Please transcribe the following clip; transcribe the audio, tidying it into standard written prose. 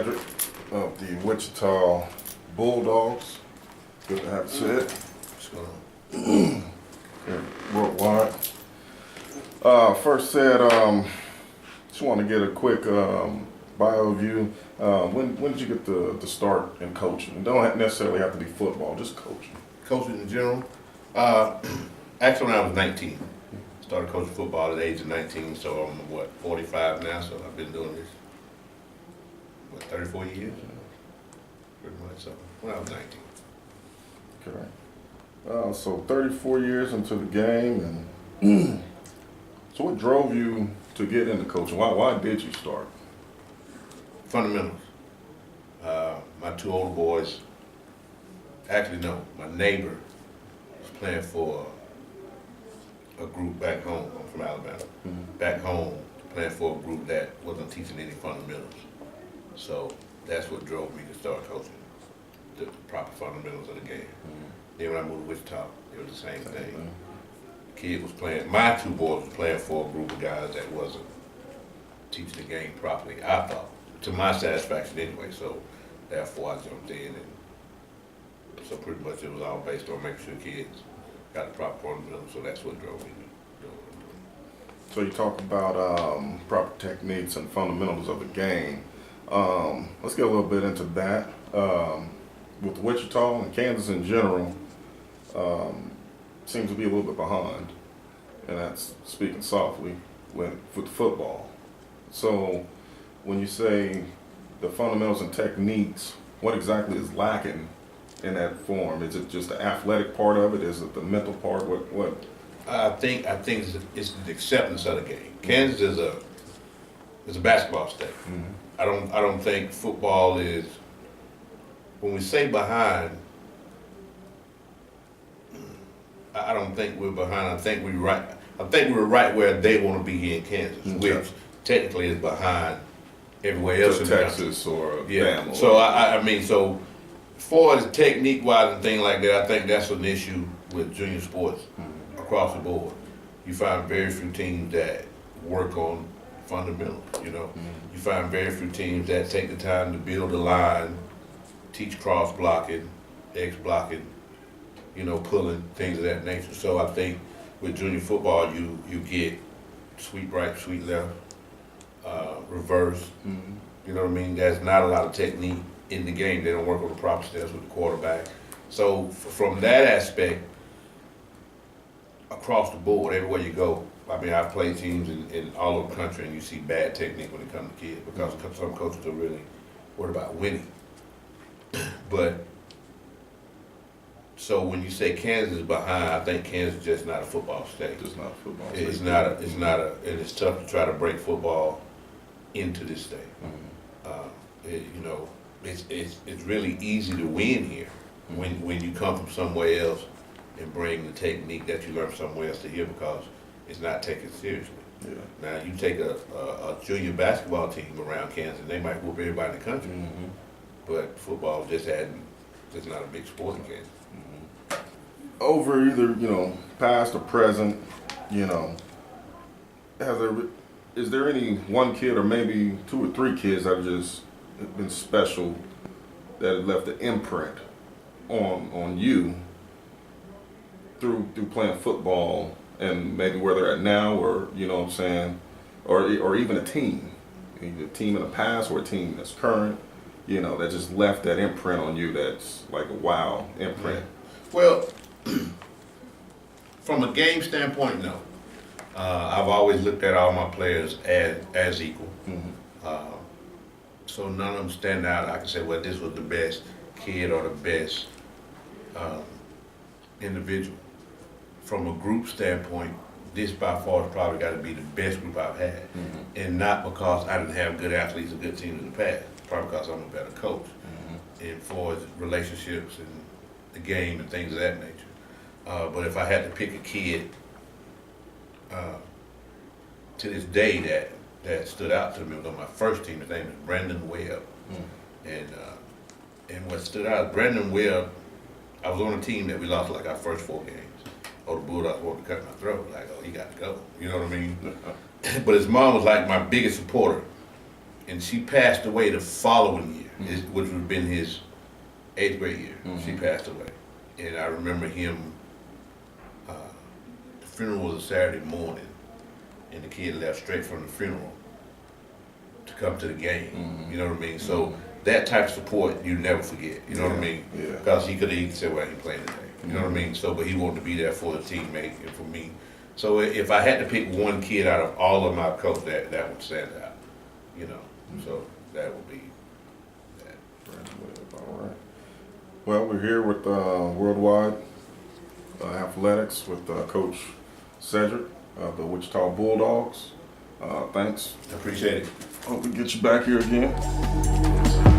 Cedric of the Wichita Bulldogs. Good to have you, Ced. What's going on? Worldwide. First, Ced, just want to get a quick bio of you. When did you get the start in coaching? It don't necessarily have to be football, just coaching. Coaching in general? Actually, when I was 19. Started coaching football at the age of 19, so I'm, 45 now, so I've been doing this, 34 years? Pretty much, so when I was 19. Okay. So 34 years into the game, and so what drove you to get into coaching? Why did you start? Fundamentals. My two older boys, actually no, my neighbor was playing for a group back home. I'm from Alabama. Mm-hmm. Back home, playing for a group that wasn't teaching any fundamentals. So that's what drove me to start coaching, the proper fundamentals of the game. Mm-hmm. Then when I moved to Wichita, it was the same thing. The kid was playing, my two boys were playing for a group of guys that wasn't teaching the game properly, I thought, to my satisfaction anyway. So therefore I jumped in, and so pretty much it was all based on making sure kids got the proper fundamentals. So that's what drove me to do what I'm doing. So you talk about proper techniques and fundamentals of the game. Let's get a little bit into that. With Wichita and Kansas in general, seems to be a little bit behind, and that's speaking softly, with football. So when you say the fundamentals and techniques, what exactly is lacking in that form? Is it just the athletic part of it? Is it the mental part? What? I think it's the acceptance of the game. Kansas is a basketball state. Mm-hmm. I don't think football is. When we say behind, I don't think we're behind. I think we're right. I think we're right where they want to be here in Kansas, Okay. which technically is behind everywhere else So in the Texas country. or Yeah. Bama. So I mean, so as far as technique wise and things like that, I think that's an issue with junior sports across the board. You find very few teams that work on fundamentals. You find very few teams that take the time to build a line, teach cross blocking, X blocking, pulling, things of that nature. So I think with junior football, you get sweep right, sweep left, reverse. Mm-hmm. You know what I mean? There's not a lot of technique in the game. They don't work on the proper steps with the quarterback. So from that aspect, across the board, everywhere you go, I mean, I've played teams in all over the country, and you see bad technique when it comes to kids because some coaches are really worried about winning. But so when you say Kansas is behind, I think Kansas is just not a football state. Just not football. It's not and it's tough to try to break football into this state. It's really easy to win here when you come from somewhere else and bring the technique that you learned somewhere else to here because it's not taken seriously. Yeah. Now you take a junior basketball team around Kansas, they might whoop everybody in the country. Mm-hmm. But football just not a big sport in Kansas. Over either past or present, is there any one kid or maybe two or three kids that have just been special that have left an imprint on you through playing football and maybe where they're at now, or what I'm saying, or even a team, either a team in the past or a team that's current, that just left that imprint on you that's like a wow imprint. Well, from a game standpoint, no. I've always looked at all my players as equal. Mm-hmm. So none of them stand out. I can say, well, this was the best kid or the best individual. From a group standpoint, this by far has probably got to be the best group I've had. Mm-hmm. And not because I didn't have good athletes or good teams in the past, probably because I'm a better coach. Mm-hmm. And for relationships and the game and things of that nature. But if I had to pick a kid to this day that stood out to me was on my first team, his name is Brandon Webb. And what stood out, Brandon Webb, I was on a team that we lost like our first 4 games. The Bulldogs wanted to cut my throat, like, oh, he got to go. You know what I mean? But his mom was like my biggest supporter and she passed away the following year, which would have been his 8th grade year. She passed away, and I remember him. The funeral was a Saturday morning, and the kid left straight from the funeral to come to the game. You know what I mean? So that type of support you never forget. You know what I mean? Yeah. Because he could have even said, "Well, I ain't playing today." You know what I mean? So, but he wanted to be there for the teammate and for me. So if I had to pick one kid out of all of my coach, that would stand out. You know, so that would be that. All right. Well, we're here with Worldwide Athletics with Coach Cedric of the Wichita Bulldogs. Thanks. I appreciate it. Hope we get you back here again.